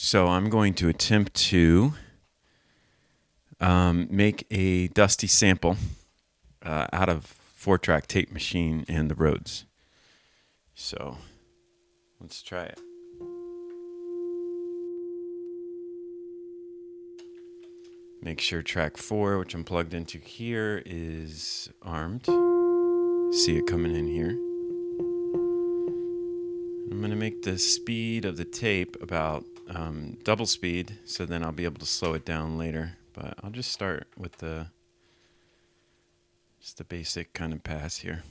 So I'm going to attempt to make a dusty sample out of 4-track tape machine and the Rhodes. So let's try it. Make sure track 4, which I'm plugged into here, is armed. See it coming in here. I'm going to make the speed of the tape about double speed, so then I'll be able to slow it down later. But I'll just start with just the basic kind of pass here.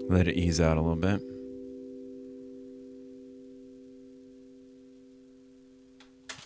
Let it ease out a little bit.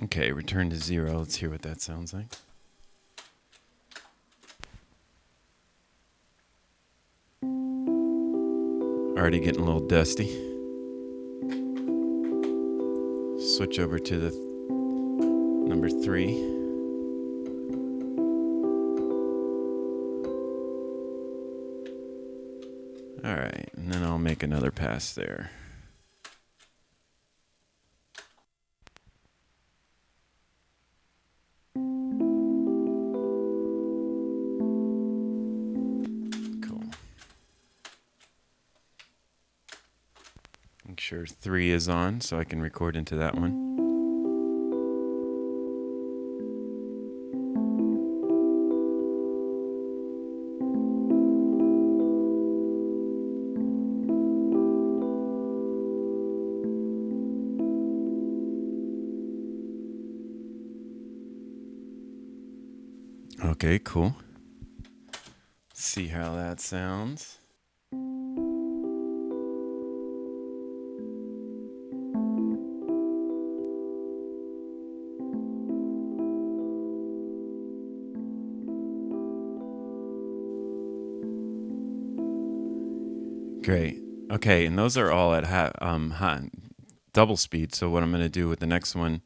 Okay, return to 0. Let's hear what that sounds like. Already getting a little dusty. Switch over to the number 3. All right, and then I'll make another pass there. Cool. Make sure 3 is on so I can record into that one. Okay, cool. Let's see how that sounds. Great. Okay, and those are all at double speed. So what I'm going to do with the next one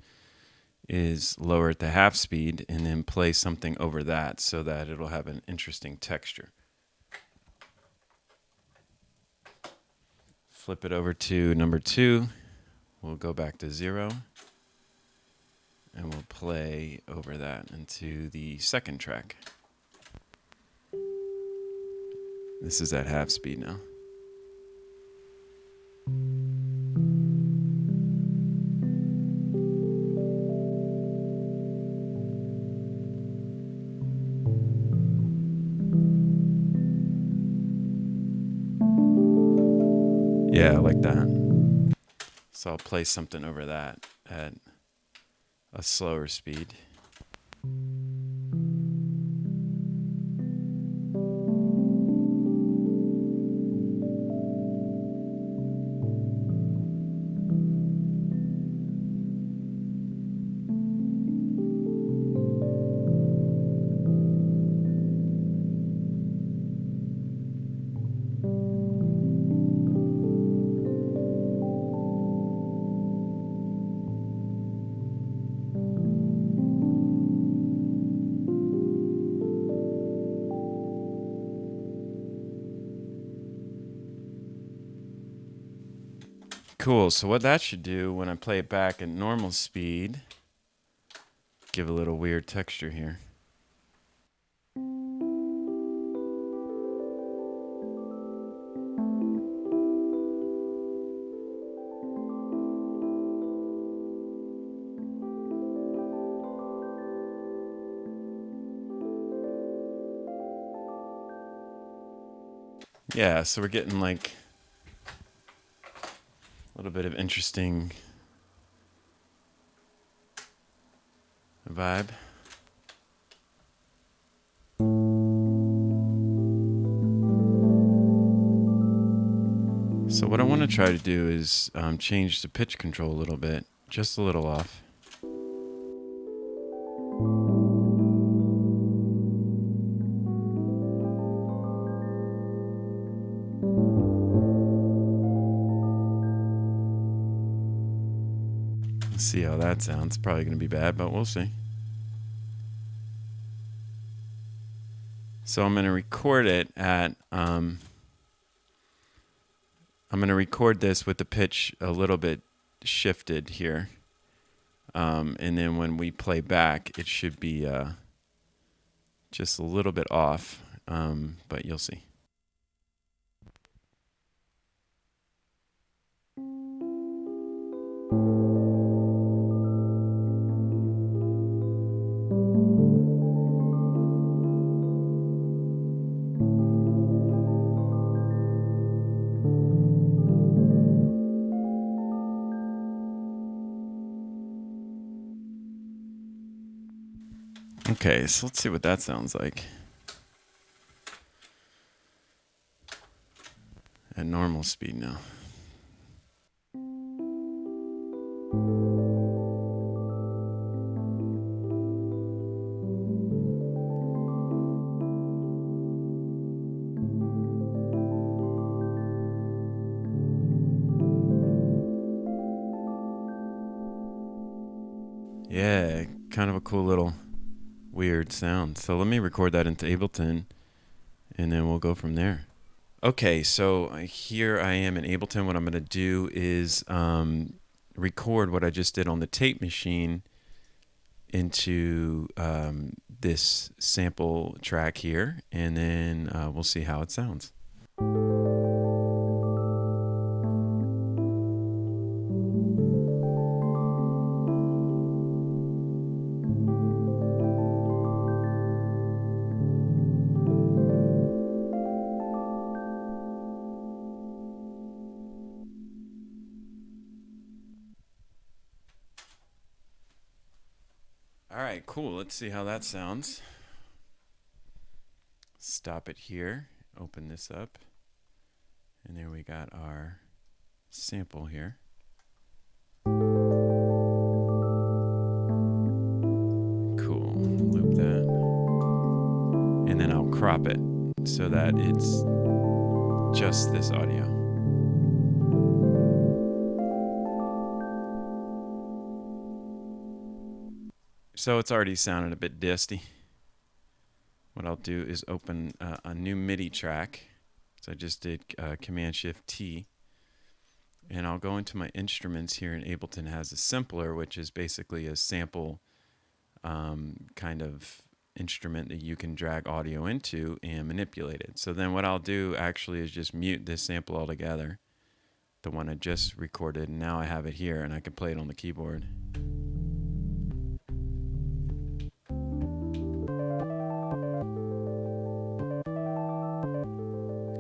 is lower it to half speed and then play something over that so that it'll have an interesting texture. Flip it over to number 2. We'll go back to 0 and we'll play over that into the second track. This is at half speed now. Yeah, I like that. So I'll play something over that at a slower speed. Cool, so what that should do when I play it back at normal speed, give a little weird texture here. Yeah, so we're getting like a little bit of interesting vibe. So what I want to try to do is change the pitch control a little bit, just a little off. see how that sounds. Probably going to be bad, but we'll see. So I'm going to record it at, I'm going to record this with the pitch a little bit shifted here. And then when we play back, it should be just a little bit off, but you'll see. Okay, so let's see what that sounds like at normal speed now. Yeah, kind of a cool little weird sound. So let me record that into Ableton, and then we'll go from there. Okay, so here I am in Ableton. What I'm going to do is record what I just did on the tape machine into this sample track here, and then we'll see how it sounds. All right, cool. Let's see how that sounds. Stop it here. Open this up. And there we got our sample here. Cool. Loop that. And then I'll crop it so that it's just this audio. So it's already sounded a bit disty. What I'll do is open a new MIDI track. So I just did Command-Shift-T. And I'll go into my instruments here, and Ableton has a Simpler, which is basically a sample kind of instrument that you can drag audio into and manipulate it. So then what I'll do actually is just mute this sample altogether, the one I just recorded, and now I have it here, and I can play it on the keyboard.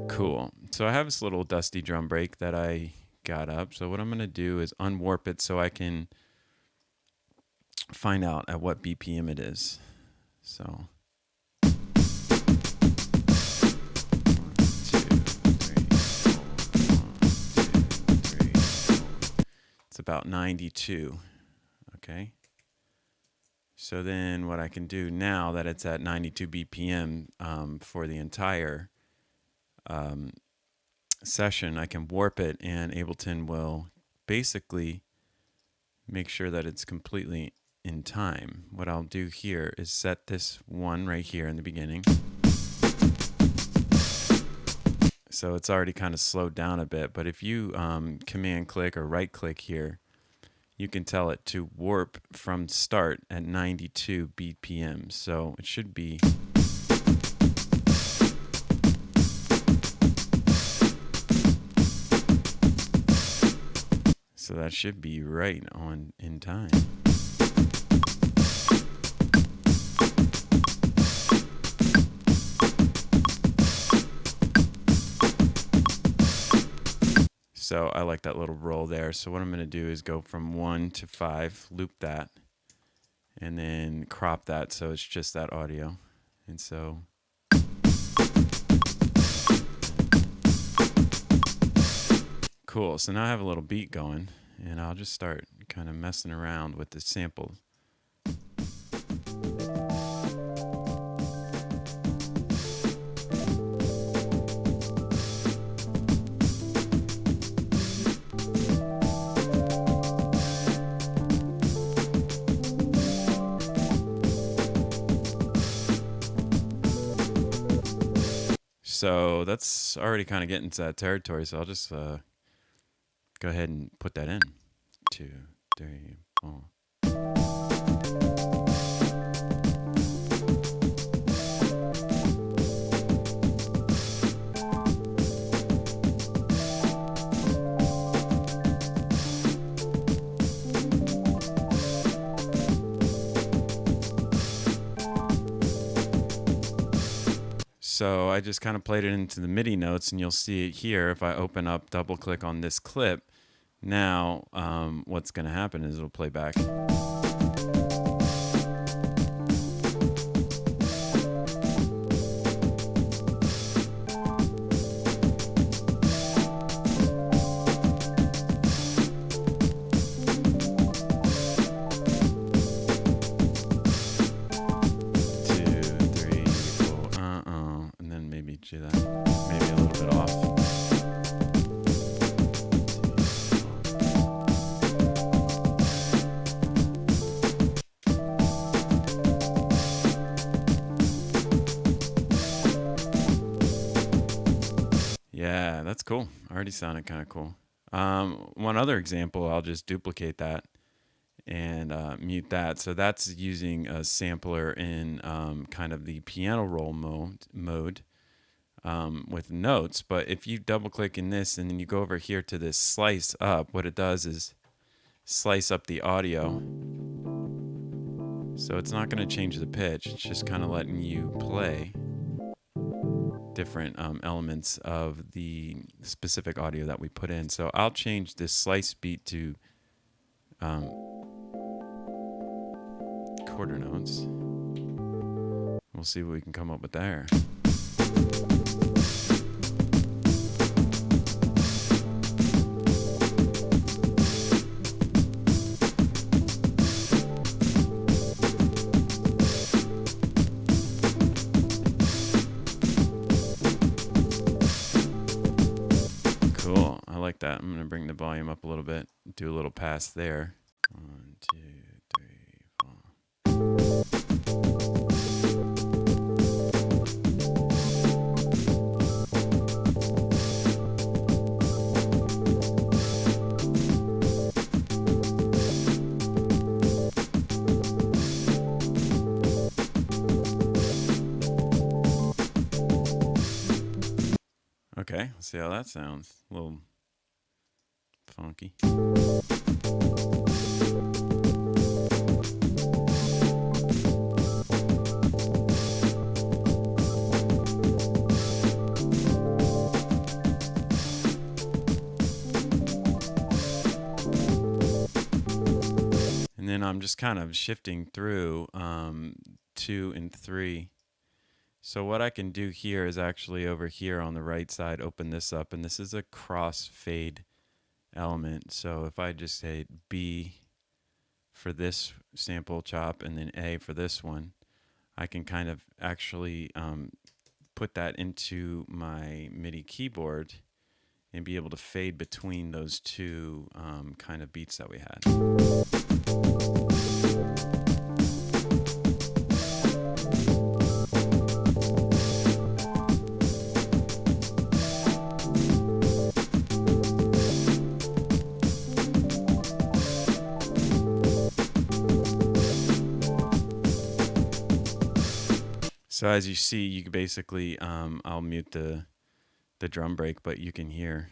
Cool. So I have this little dusty drum break that I got up. So what I'm going to do is unwarp it so I can find out at what BPM it is. So 1, 2, 3, 4. It's about 92. Okay. So then what I can do now that it's at 92 BPM for the entire session, I can warp it, and Ableton will basically make sure that it's completely in time. What I'll do here is set this one right here in the beginning. So it's already kind of slowed down a bit, but if you command click or right click here, you can tell it to warp from start at 92 BPM. So it should be So that should be right on in time. So I like that little roll there. So what I'm going to do is go from 1 to 5, loop that, and then crop that so it's just that audio. And so cool. So now I have a little beat going, and I'll just start kind of messing around with the samples. So that's already kind of getting to that territory. So I'll just go ahead and put that in. 2, 3, 4. So I just kind of played it into the MIDI notes, and you'll see it here. If I open up, double click on this clip, now what's going to happen is it'll play back. Do that. Maybe a little bit off. Yeah, that's cool. Already sounded kind of cool. One other example, I'll just duplicate that and mute that. So that's using a sampler in kind of the piano roll mode. With notes, but if you double click in this and then you go over here to this slice up, what it does is slice up the audio. So it's not going to change the pitch, it's just kind of letting you play different elements of the specific audio that we put in. So I'll change this slice beat to quarter notes. We'll see what we can come up with there. Cool, I like that. I'm gonna bring the volume up a little bit, do a little pass there. 1, 2, 3, 4. Okay, let's see how that sounds. A little funky. And then I'm just kind of shifting through 2 and 3. So what I can do here is actually over here on the right side, open this up, and this is a cross fade element. So if I just say B for this sample chop and then A for this one, I can kind of actually put that into my MIDI keyboard and be able to fade between those two kind of beats that we had. So as you see, you can basically, I'll mute the drum break, but you can hear.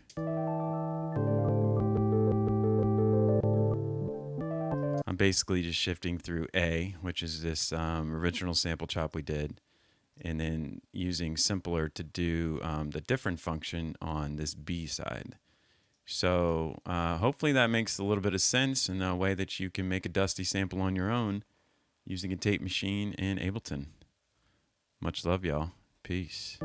I'm basically just shifting through A, which is this original sample chop we did, and then using Simpler to do the different function on this B side. So hopefully that makes a little bit of sense in a way that you can make a dusty sample on your own using a tape machine in Ableton. Much love, y'all. Peace.